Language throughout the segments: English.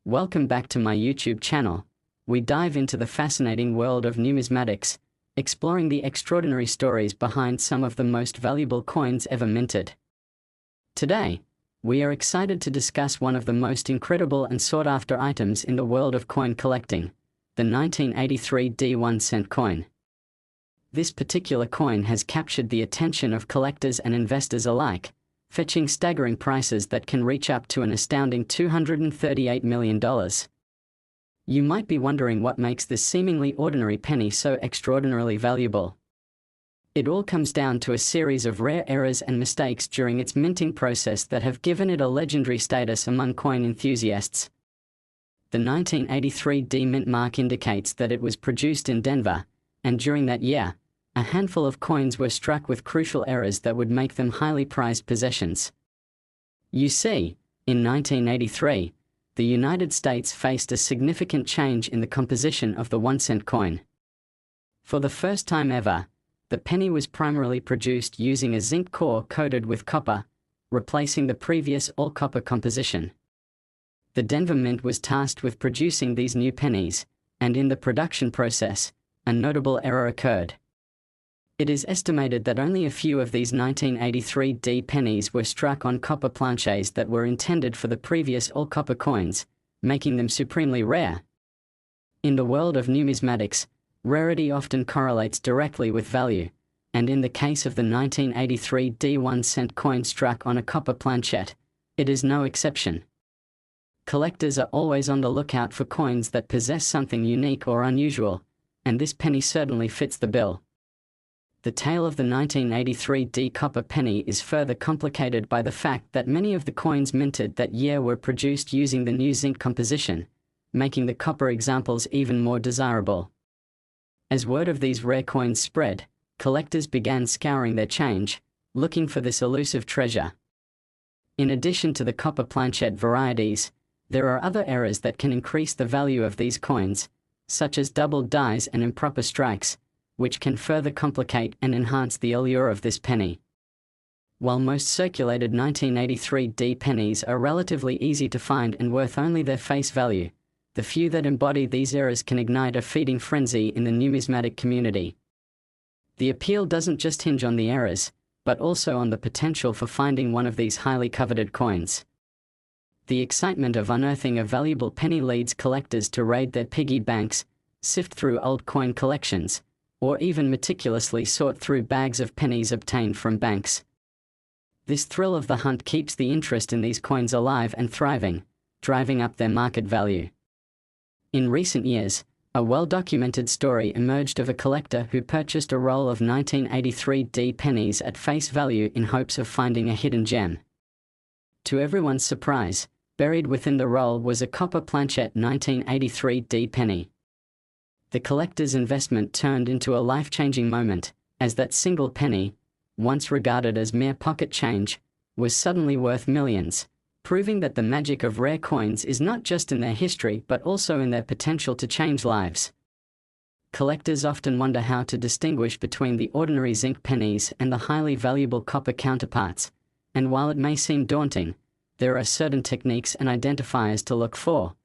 Welcome back to my YouTube channel. We dive into the fascinating world of numismatics, exploring the extraordinary stories behind some of the most valuable coins ever minted. Today, we are excited to discuss one of the most incredible and sought-after items in the world of coin collecting, the 1983 D1 cent coin. This particular coin has captured the attention of collectors and investors alike, fetching staggering prices that can reach up to an astounding $238 million. You might be wondering what makes this seemingly ordinary penny so extraordinarily valuable. It all comes down to a series of rare errors and mistakes during its minting process that have given it a legendary status among coin enthusiasts. The 1983 D mint mark indicates that it was produced in Denver, and during that year, a handful of coins were struck with crucial errors that would make them highly prized possessions. You see, in 1983, the United States faced a significant change in the composition of the 1-cent coin. For the first time ever, the penny was primarily produced using a zinc core coated with copper, replacing the previous all-copper composition. The Denver Mint was tasked with producing these new pennies, and in the production process, a notable error occurred. It is estimated that only a few of these 1983 D pennies were struck on copper planches that were intended for the previous all-copper coins, making them supremely rare. In the world of numismatics, rarity often correlates directly with value, and in the case of the 1983 D1 cent coin struck on a copper planchet, it is no exception. Collectors are always on the lookout for coins that possess something unique or unusual, and this penny certainly fits the bill. The tale of the 1983 D copper penny is further complicated by the fact that many of the coins minted that year were produced using the new zinc composition, making the copper examples even more desirable. As word of these rare coins spread, collectors began scouring their change, looking for this elusive treasure. In addition to the copper planchet varieties, there are other errors that can increase the value of these coins, such as doubled dies and improper strikes, which can further complicate and enhance the allure of this penny. While most circulated 1983 D pennies are relatively easy to find and worth only their face value, the few that embody these errors can ignite a feeding frenzy in the numismatic community. The appeal doesn't just hinge on the errors, but also on the potential for finding one of these highly coveted coins. The excitement of unearthing a valuable penny leads collectors to raid their piggy banks, sift through old coin collections, or even meticulously sort through bags of pennies obtained from banks. This thrill of the hunt keeps the interest in these coins alive and thriving, driving up their market value. In recent years, a well-documented story emerged of a collector who purchased a roll of 1983 D pennies at face value in hopes of finding a hidden gem. To everyone's surprise, buried within the roll was a copper planchet 1983 D penny. The collector's investment turned into a life-changing moment, as that single penny, once regarded as mere pocket change, was suddenly worth millions, proving that the magic of rare coins is not just in their history but also in their potential to change lives. Collectors often wonder how to distinguish between the ordinary zinc pennies and the highly valuable copper counterparts, and while it may seem daunting, there are certain techniques and identifiers to look for.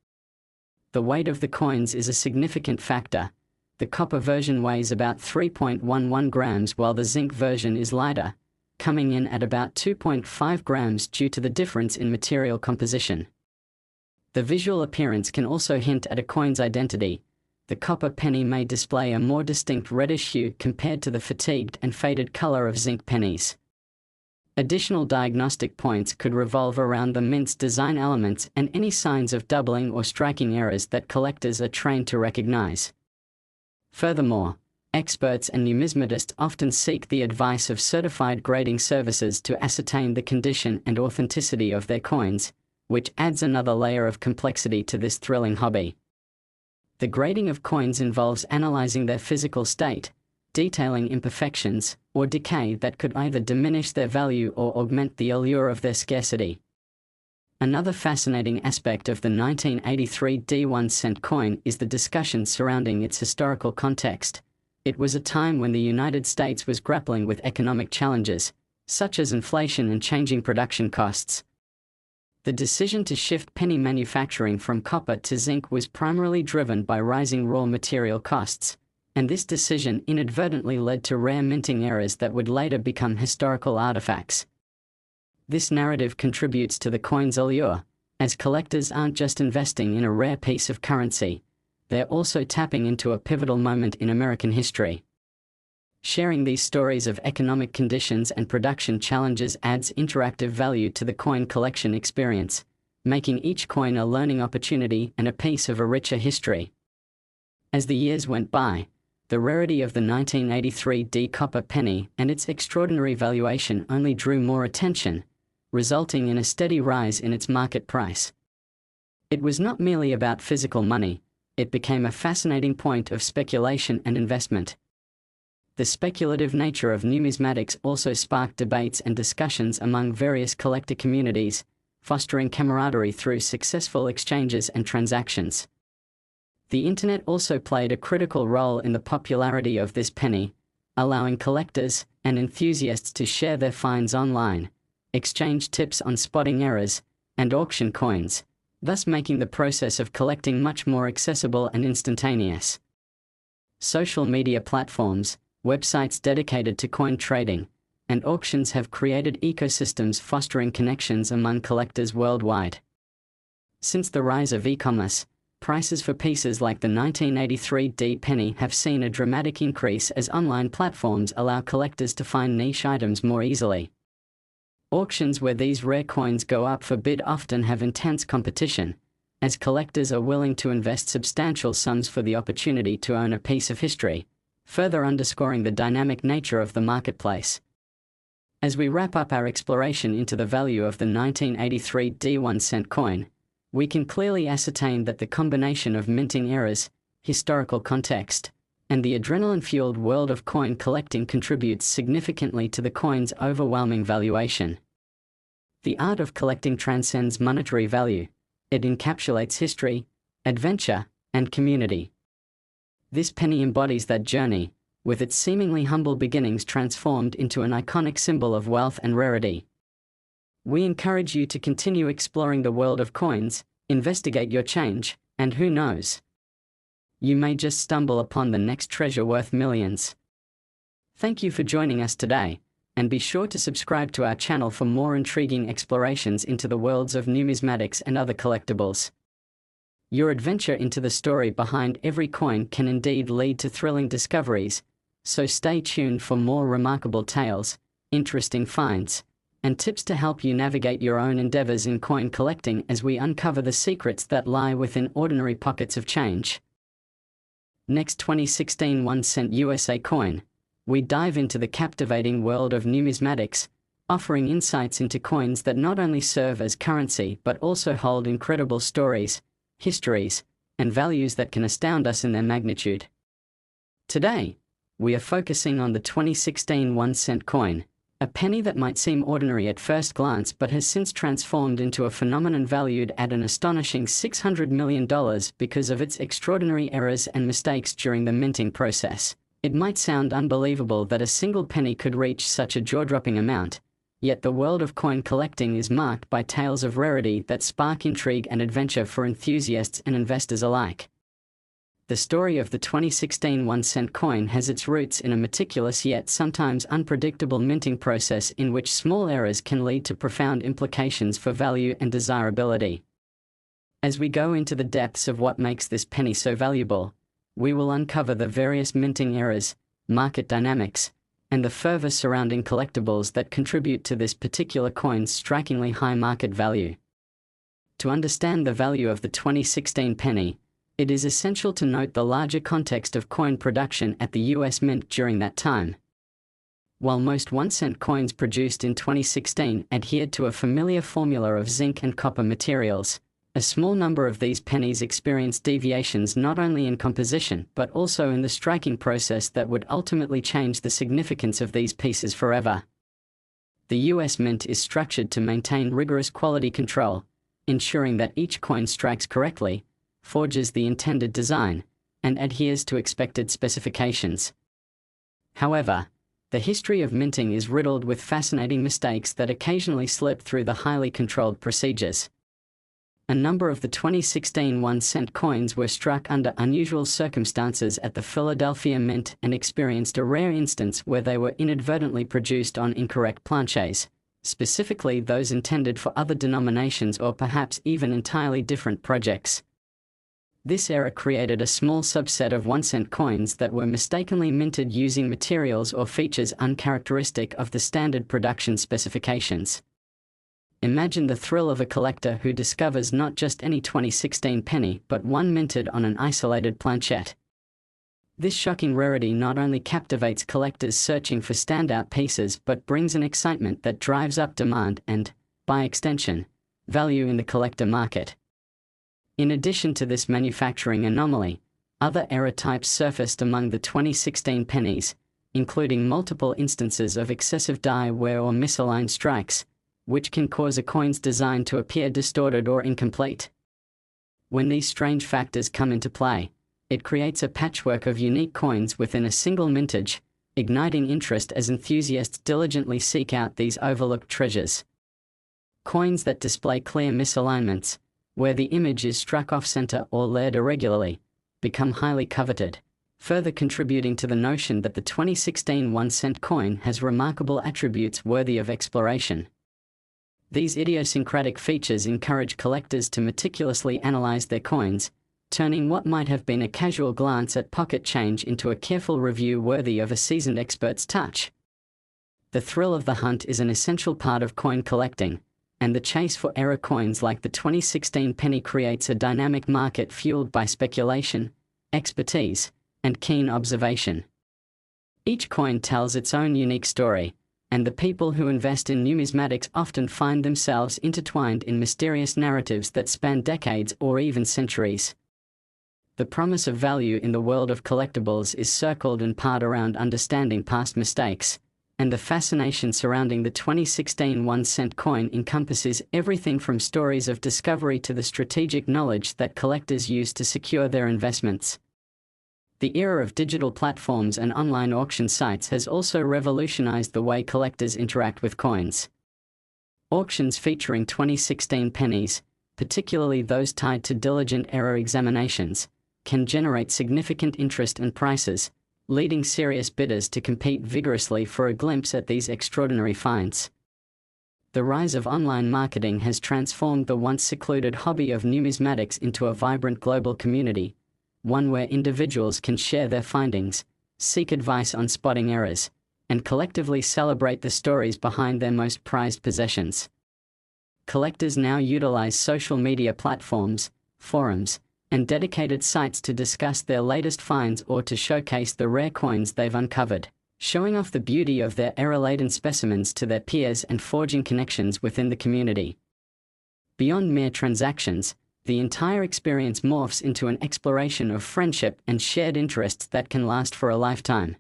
The weight of the coins is a significant factor. The copper version weighs about 3.11 grams while the zinc version is lighter, coming in at about 2.5 grams due to the difference in material composition. The visual appearance can also hint at a coin's identity. The copper penny may display a more distinct reddish hue compared to the fatigued and faded color of zinc pennies. Additional diagnostic points could revolve around the mint's design elements and any signs of doubling or striking errors that collectors are trained to recognize. Furthermore, experts and numismatists often seek the advice of certified grading services to ascertain the condition and authenticity of their coins, which adds another layer of complexity to this thrilling hobby. The grading of coins involves analyzing their physical state, detailing imperfections or decay that could either diminish their value or augment the allure of their scarcity. Another fascinating aspect of the 1983 D1 cent coin is the discussion surrounding its historical context. It was a time when the United States was grappling with economic challenges, such as inflation and changing production costs. The decision to shift penny manufacturing from copper to zinc was primarily driven by rising raw material costs, and this decision inadvertently led to rare minting errors that would later become historical artifacts. This narrative contributes to the coin's allure, as collectors aren't just investing in a rare piece of currency, they're also tapping into a pivotal moment in American history. Sharing these stories of economic conditions and production challenges adds interactive value to the coin collection experience, making each coin a learning opportunity and a piece of a richer history. As the years went by, the rarity of the 1983 D copper penny and its extraordinary valuation only drew more attention, resulting in a steady rise in its market price. It was not merely about physical money, it became a fascinating point of speculation and investment. The speculative nature of numismatics also sparked debates and discussions among various collector communities, fostering camaraderie through successful exchanges and transactions. The internet also played a critical role in the popularity of this penny, allowing collectors and enthusiasts to share their finds online, exchange tips on spotting errors, and auction coins, thus making the process of collecting much more accessible and instantaneous. Social media platforms, websites dedicated to coin trading, and auctions have created ecosystems fostering connections among collectors worldwide. Since the rise of e-commerce, prices for pieces like the 1983 D penny have seen a dramatic increase as online platforms allow collectors to find niche items more easily. Auctions where these rare coins go up for bid often have intense competition, as collectors are willing to invest substantial sums for the opportunity to own a piece of history, further underscoring the dynamic nature of the marketplace. As we wrap up our exploration into the value of the 1983 D 1-cent coin, we can clearly ascertain that the combination of minting errors, historical context, and the adrenaline-fueled world of coin collecting contributes significantly to the coin's overwhelming valuation. The art of collecting transcends monetary value. It encapsulates history, adventure, and community. This penny embodies that journey, with its seemingly humble beginnings transformed into an iconic symbol of wealth and rarity. We encourage you to continue exploring the world of coins, investigate your change, and who knows, you may just stumble upon the next treasure worth millions. Thank you for joining us today, and be sure to subscribe to our channel for more intriguing explorations into the worlds of numismatics and other collectibles. Your adventure into the story behind every coin can indeed lead to thrilling discoveries, so stay tuned for more remarkable tales, interesting finds, and tips to help you navigate your own endeavors in coin collecting as we uncover the secrets that lie within ordinary pockets of change. Next 2016 1-cent USA coin, we dive into the captivating world of numismatics, offering insights into coins that not only serve as currency but also hold incredible stories, histories, and values that can astound us in their magnitude. Today, we are focusing on the 2016 1-cent coin, a penny that might seem ordinary at first glance but has since transformed into a phenomenon valued at an astonishing $600 million because of its extraordinary errors and mistakes during the minting process. It might sound unbelievable that a single penny could reach such a jaw-dropping amount, yet the world of coin collecting is marked by tales of rarity that spark intrigue and adventure for enthusiasts and investors alike. The story of the 2016 1-cent coin has its roots in a meticulous yet sometimes unpredictable minting process in which small errors can lead to profound implications for value and desirability. As we go into the depths of what makes this penny so valuable, we will uncover the various minting errors, market dynamics, and the fervor surrounding collectibles that contribute to this particular coin's strikingly high market value. To understand the value of the 2016 penny, it is essential to note the larger context of coin production at the US Mint during that time. While most 1-cent coins produced in 2016 adhered to a familiar formula of zinc and copper materials, a small number of these pennies experienced deviations not only in composition but also in the striking process that would ultimately change the significance of these pieces forever. The US Mint is structured to maintain rigorous quality control, ensuring that each coin strikes correctly, forges the intended design, and adheres to expected specifications. However, The history of minting is riddled with fascinating mistakes that occasionally slip through the highly controlled procedures. A number of the 2016 1-cent coins were struck under unusual circumstances at the Philadelphia Mint and experienced a rare instance where they were inadvertently produced on incorrect planches, specifically those intended for other denominations or perhaps even entirely different projects. This error created a small subset of 1-cent coins that were mistakenly minted using materials or features uncharacteristic of the standard production specifications. Imagine the thrill of a collector who discovers not just any 2016 penny but one minted on an isolated planchette. This shocking rarity not only captivates collectors searching for standout pieces but brings an excitement that drives up demand and, by extension, value in the collector market. In addition to this manufacturing anomaly, other error types surfaced among the 2016 pennies, including multiple instances of excessive die wear or misaligned strikes, which can cause a coin's design to appear distorted or incomplete. When these strange factors come into play, it creates a patchwork of unique coins within a single mintage, igniting interest as enthusiasts diligently seek out these overlooked treasures. Coins that display clear misalignments, where the image is struck off-center or layered irregularly, become highly coveted, further contributing to the notion that the 2016 1-cent coin has remarkable attributes worthy of exploration. These idiosyncratic features encourage collectors to meticulously analyze their coins, turning what might have been a casual glance at pocket change into a careful review worthy of a seasoned expert's touch. The thrill of the hunt is an essential part of coin collecting, and the chase for error coins like the 2016 penny creates a dynamic market fueled by speculation, expertise, and keen observation. Each coin tells its own unique story, and the people who invest in numismatics often find themselves intertwined in mysterious narratives that span decades or even centuries. The promise of value in the world of collectibles is circled in part around understanding past mistakes, and the fascination surrounding the 2016 1-cent coin encompasses everything from stories of discovery to the strategic knowledge that collectors use to secure their investments. The era of digital platforms and online auction sites has also revolutionized the way collectors interact with coins. Auctions featuring 2016 pennies, particularly those tied to diligent error examinations, can generate significant interest and prices, leading serious bidders to compete vigorously for a glimpse at these extraordinary finds. The rise of online marketing has transformed the once secluded hobby of numismatics into a vibrant global community, one where individuals can share their findings, seek advice on spotting errors, and collectively celebrate the stories behind their most prized possessions. Collectors now utilize social media platforms, forums, and dedicated sites to discuss their latest finds or to showcase the rare coins they've uncovered, showing off the beauty of their error-laden specimens to their peers and forging connections within the community. Beyond mere transactions, the entire experience morphs into an exploration of friendship and shared interests that can last for a lifetime.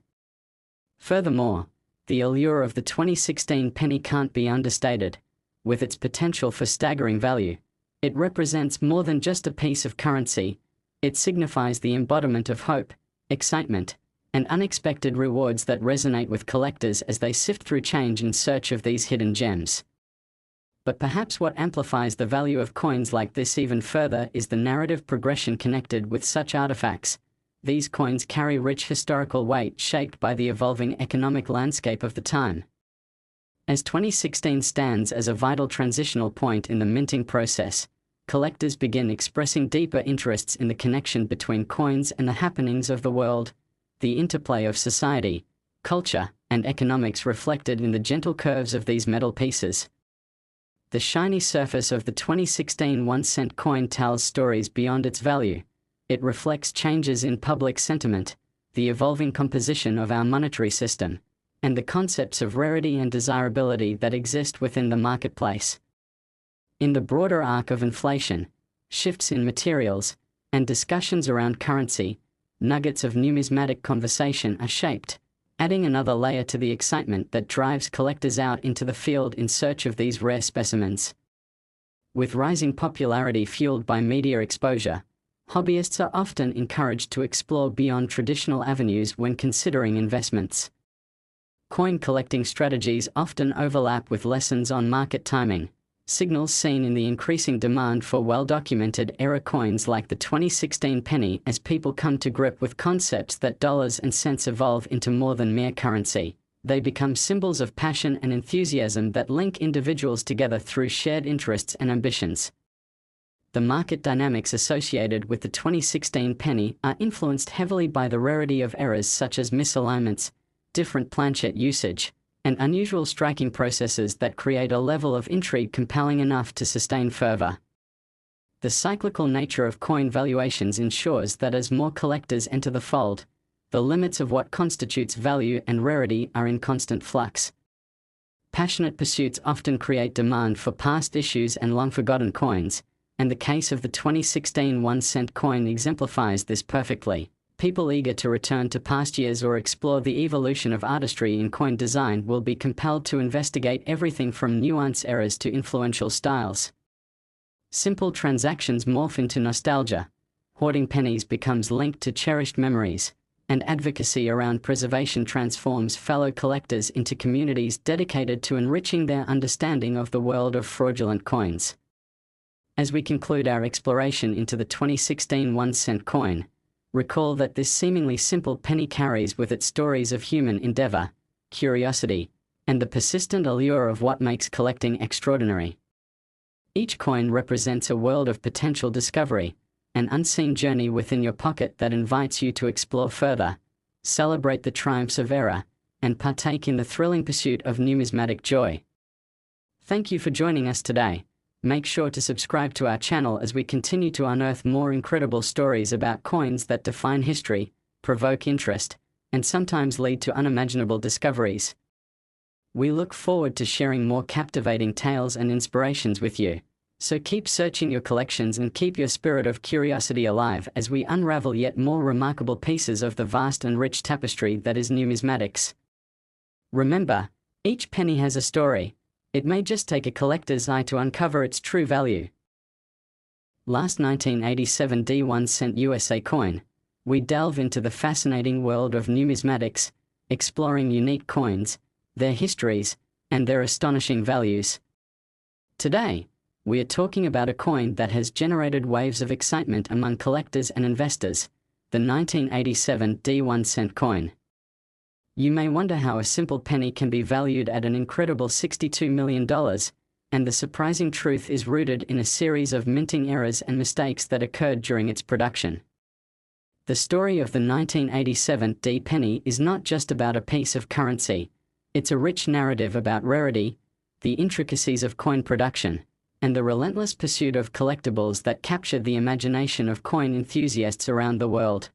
Furthermore, the allure of the 2016 penny can't be understated. With its potential for staggering value, it represents more than just a piece of currency. It signifies the embodiment of hope, excitement, and unexpected rewards that resonate with collectors as they sift through change in search of these hidden gems. But perhaps what amplifies the value of coins like this even further is the narrative progression connected with such artifacts. These coins carry rich historical weight shaped by the evolving economic landscape of the time. As 2016 stands as a vital transitional point in the minting process, collectors begin expressing deeper interests in the connection between coins and the happenings of the world, the interplay of society, culture, and economics reflected in the gentle curves of these metal pieces. The shiny surface of the 2016 1-cent coin tells stories beyond its value. It reflects changes in public sentiment, the evolving composition of our monetary system, and the concepts of rarity and desirability that exist within the marketplace. In the broader arc of inflation, shifts in materials, and discussions around currency, nuggets of numismatic conversation are shaped, adding another layer to the excitement that drives collectors out into the field in search of these rare specimens. With rising popularity fueled by media exposure, hobbyists are often encouraged to explore beyond traditional avenues when considering investments. Coin collecting strategies often overlap with lessons on market timing, signals seen in the increasing demand for well-documented era coins like the 2016 penny as people come to grip with concepts that dollars and cents evolve into more than mere currency. They become symbols of passion and enthusiasm that link individuals together through shared interests and ambitions. The market dynamics associated with the 2016 penny are influenced heavily by the rarity of errors such as misalignments, different planchet usage, and unusual striking processes that create a level of intrigue compelling enough to sustain fervor. The cyclical nature of coin valuations ensures that as more collectors enter the fold, the limits of what constitutes value and rarity are in constant flux. Passionate pursuits often create demand for past issues and long-forgotten coins, and the case of the 2016 1-cent coin exemplifies this perfectly. People eager to return to past years or explore the evolution of artistry in coin design will be compelled to investigate everything from nuance errors to influential styles. Simple transactions morph into nostalgia, hoarding pennies becomes linked to cherished memories, and advocacy around preservation transforms fellow collectors into communities dedicated to enriching their understanding of the world of fraudulent coins. As we conclude our exploration into the 2016 1-cent coin, recall that this seemingly simple penny carries with it stories of human endeavor, curiosity, and the persistent allure of what makes collecting extraordinary. Each coin represents a world of potential discovery, an unseen journey within your pocket that invites you to explore further, celebrate the triumphs of era, and partake in the thrilling pursuit of numismatic joy. Thank you for joining us today. Make sure to subscribe to our channel as we continue to unearth more incredible stories about coins that define history, provoke interest, and sometimes lead to unimaginable discoveries. We look forward to sharing more captivating tales and inspirations with you, so keep searching your collections and keep your spirit of curiosity alive as we unravel yet more remarkable pieces of the vast and rich tapestry that is numismatics. Remember, each penny has a story. It may just take a collector's eye to uncover its true value. Last 1987 D1-cent USA coin, we delve into the fascinating world of numismatics, exploring unique coins, their histories, and their astonishing values. Today, we are talking about a coin that has generated waves of excitement among collectors and investors, the 1987 D1-cent coin. You may wonder how a simple penny can be valued at an incredible $62 million, and the surprising truth is rooted in a series of minting errors and mistakes that occurred during its production. The story of the 1987 D penny is not just about a piece of currency, it's a rich narrative about rarity, the intricacies of coin production, and the relentless pursuit of collectibles that captured the imagination of coin enthusiasts around the world.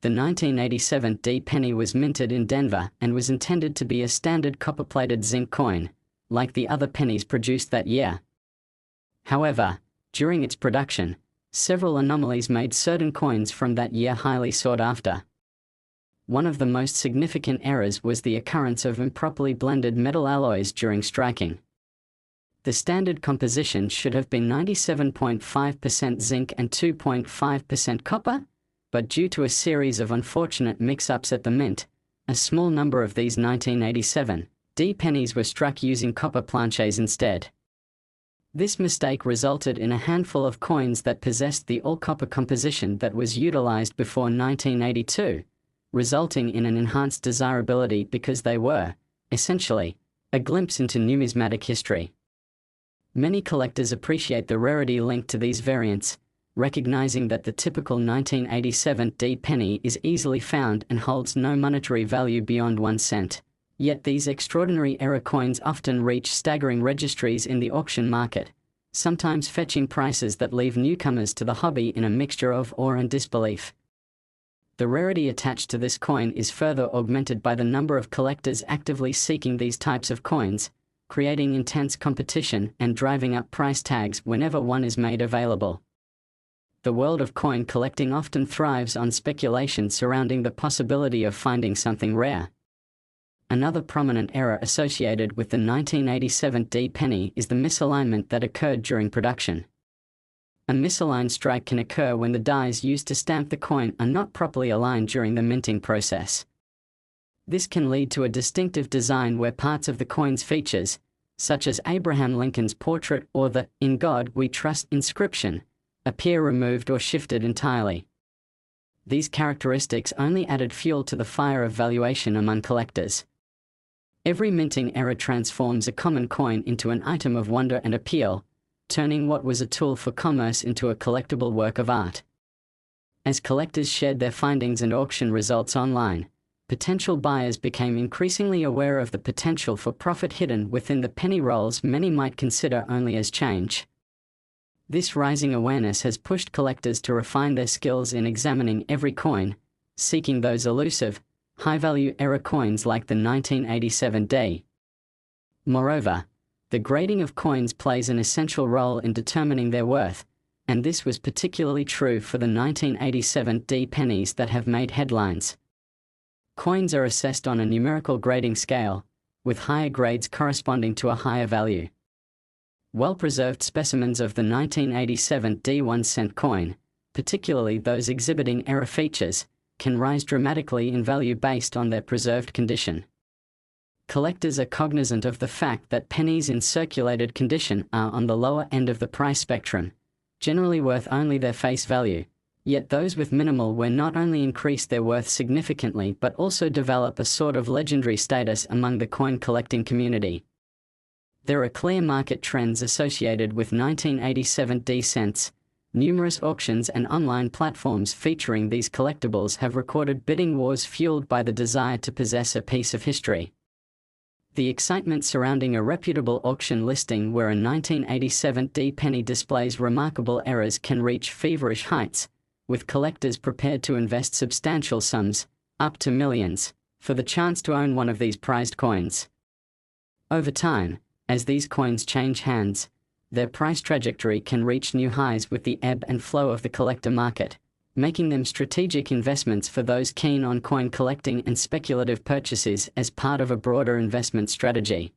The 1987 D penny was minted in Denver and was intended to be a standard copper-plated zinc coin, like the other pennies produced that year. However, during its production, several anomalies made certain coins from that year highly sought after. One of the most significant errors was the occurrence of improperly blended metal alloys during striking. The standard composition should have been 97.5% zinc and 2.5% copper, but due to a series of unfortunate mix-ups at the mint, a small number of these 1987 D pennies were struck using copper planchets instead. This mistake resulted in a handful of coins that possessed the all-copper composition that was utilized before 1982, resulting in an enhanced desirability because they were, essentially, a glimpse into numismatic history. Many collectors appreciate the rarity linked to these variants, recognizing that the typical 1987 D penny is easily found and holds no monetary value beyond 1 cent. Yet these extraordinary era coins often reach staggering registries in the auction market, sometimes fetching prices that leave newcomers to the hobby in a mixture of awe and disbelief. The rarity attached to this coin is further augmented by the number of collectors actively seeking these types of coins, creating intense competition and driving up price tags whenever one is made available. The world of coin collecting often thrives on speculation surrounding the possibility of finding something rare. Another prominent error associated with the 1987 D penny is the misalignment that occurred during production. A misaligned strike can occur when the dies used to stamp the coin are not properly aligned during the minting process. This can lead to a distinctive design where parts of the coin's features, such as Abraham Lincoln's portrait or the "In God We Trust" inscription, appear removed or shifted entirely. These characteristics only added fuel to the fire of valuation among collectors. Every minting error transforms a common coin into an item of wonder and appeal, turning what was a tool for commerce into a collectible work of art. As collectors shared their findings and auction results online, potential buyers became increasingly aware of the potential for profit hidden within the penny rolls many might consider only as change. This rising awareness has pushed collectors to refine their skills in examining every coin, seeking those elusive, high-value error coins like the 1987 D. Moreover, the grading of coins plays an essential role in determining their worth, and this was particularly true for the 1987 D pennies that have made headlines. Coins are assessed on a numerical grading scale, with higher grades corresponding to a higher value. Well-preserved specimens of the 1987 D 1-cent coin, particularly those exhibiting error features, can rise dramatically in value based on their preserved condition. Collectors are cognizant of the fact that pennies in circulated condition are on the lower end of the price spectrum, generally worth only their face value. Yet those with minimal wear not only increase their worth significantly but also develop a sort of legendary status among the coin collecting community. There are clear market trends associated with 1987 D cents. Numerous auctions and online platforms featuring these collectibles have recorded bidding wars fueled by the desire to possess a piece of history. The excitement surrounding a reputable auction listing where a 1987 D penny displays remarkable errors can reach feverish heights, with collectors prepared to invest substantial sums, up to millions, for the chance to own one of these prized coins. Over time, as these coins change hands, their price trajectory can reach new highs with the ebb and flow of the collector market, making them strategic investments for those keen on coin collecting and speculative purchases as part of a broader investment strategy.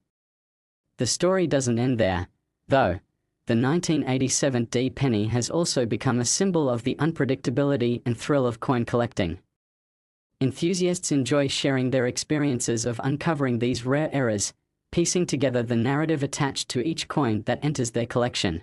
The story doesn't end there, though. The 1987 D penny has also become a symbol of the unpredictability and thrill of coin collecting. Enthusiasts enjoy sharing their experiences of uncovering these rare errors, piecing together the narrative attached to each coin that enters their collection.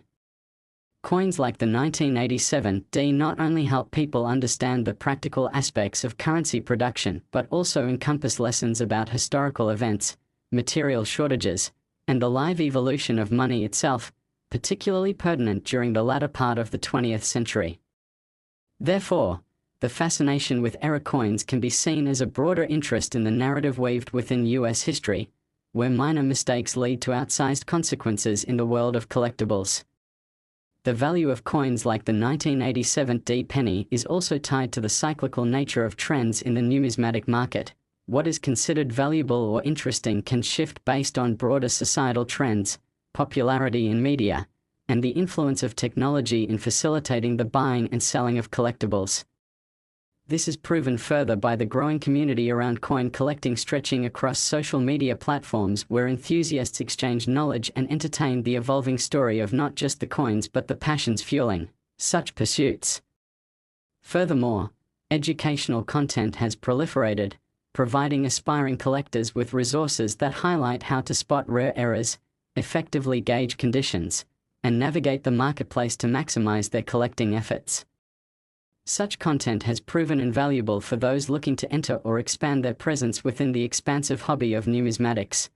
Coins like the 1987 D not only help people understand the practical aspects of currency production but also encompass lessons about historical events, material shortages, and the live evolution of money itself, particularly pertinent during the latter part of the 20th century. Therefore, the fascination with error coins can be seen as a broader interest in the narrative weaved within U.S. history, where minor mistakes lead to outsized consequences in the world of collectibles. The value of coins like the 1987 D penny is also tied to the cyclical nature of trends in the numismatic market. What is considered valuable or interesting can shift based on broader societal trends, popularity in media, and the influence of technology in facilitating the buying and selling of collectibles. This is proven further by the growing community around coin collecting stretching across social media platforms where enthusiasts exchange knowledge and entertain the evolving story of not just the coins but the passions fueling such pursuits. Furthermore, educational content has proliferated, providing aspiring collectors with resources that highlight how to spot rare errors, effectively gauge conditions, and navigate the marketplace to maximize their collecting efforts. Such content has proven invaluable for those looking to enter or expand their presence within the expansive hobby of numismatics.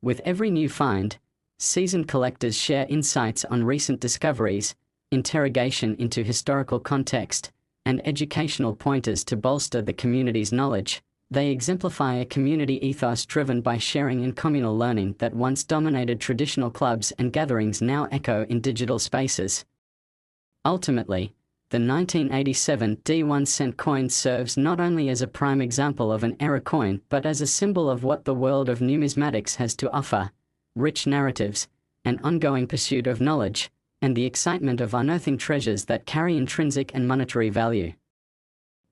With every new find, seasoned collectors share insights on recent discoveries, interrogation into historical context, and educational pointers to bolster the community's knowledge. They exemplify a community ethos driven by sharing and communal learning that once dominated traditional clubs and gatherings now echo in digital spaces. Ultimately, the 1987 D 1-cent coin serves not only as a prime example of an error coin but as a symbol of what the world of numismatics has to offer: rich narratives, an ongoing pursuit of knowledge, and the excitement of unearthing treasures that carry intrinsic and monetary value.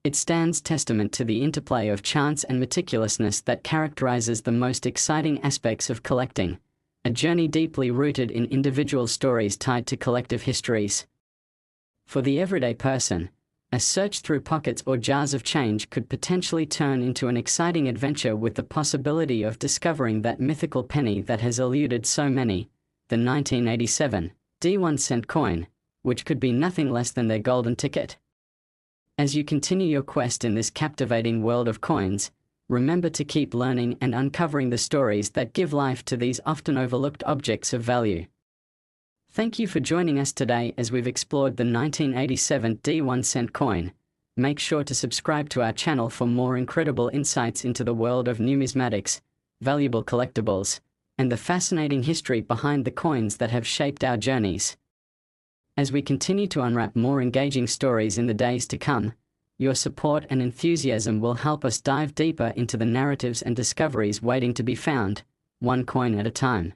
It stands testament to the interplay of chance and meticulousness that characterizes the most exciting aspects of collecting, a journey deeply rooted in individual stories tied to collective histories. For the everyday person, A search through pockets or jars of change could potentially turn into an exciting adventure with the possibility of discovering that mythical penny that has eluded so many, the 1987 D1 cent coin, which could be nothing less than their golden ticket. As you continue your quest in this captivating world of coins, remember to keep learning and uncovering the stories that give life to these often overlooked objects of value. Thank you for joining us today as we've explored the 1987 D1 cent coin. Make sure to subscribe to our channel for more incredible insights into the world of numismatics, valuable collectibles, and the fascinating history behind the coins that have shaped our journeys. As we continue to unwrap more engaging stories in the days to come, your support and enthusiasm will help us dive deeper into the narratives and discoveries waiting to be found, one coin at a time.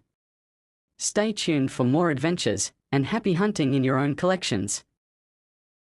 Stay tuned for more adventures, and happy hunting in your own collections.